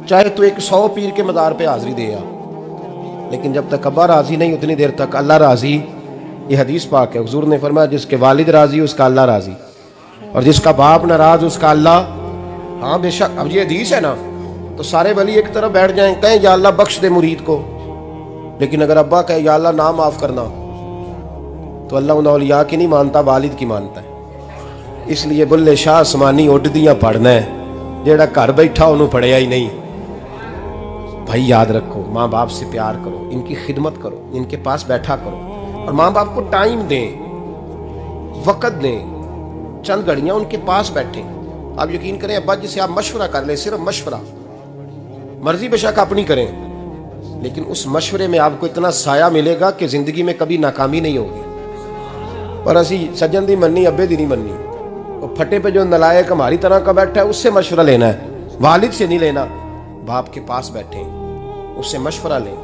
چاہے تو ایک 100 پیر کے مزار پہ حاضری دے آ، لیکن جب تک ابا راضی نہیں اتنی دیر تک اللہ راضی۔ یہ حدیث پاک ہے، حضور نے فرمایا جس کے والد راضی اس کا اللہ راضی، اور جس کا باپ ناراض اس کا اللہ۔ ہاں بے شک، اب یہ حدیث ہے نا، تو سارے ولی ایک طرف بیٹھ جائیں، کہیں یا اللہ بخش دے مرید کو، لیکن اگر ابا کہے یا اللہ نہ معاف کرنا، تو اللہ ان اولیاء کی نہیں مانتا، والد کی مانتا ہے۔ اس لیے بلے شاہ آسمانی اڈ دیاں پڑھنا ہے، جیڑا گھر بیٹھا انہوں پڑھیا ہی نہیں۔ بھائی یاد رکھو، ماں باپ سے پیار کرو، ان کی خدمت کرو، ان کے پاس بیٹھا کرو، اور ماں باپ کو ٹائم دیں، وقت دیں، چند گھڑیاں ان کے پاس بیٹھیں۔ آپ یقین کریں ابا جی سے آپ مشورہ کر لیں، صرف مشورہ، مرضی بے شک اپنی کریں، لیکن اس مشورے میں آپ کو اتنا سایہ ملے گا کہ زندگی میں کبھی ناکامی نہیں ہوگی۔ اور اسی سجن دی مننی ابے دی نہیں مننی، وہ پھٹے پہ جو نلائق ہماری طرح کا بیٹھا ہے اس سے مشورہ لینا ہے، والد سے نہیں لینا۔ باپ کے پاس بیٹھیں، اس سے مشورہ لیں۔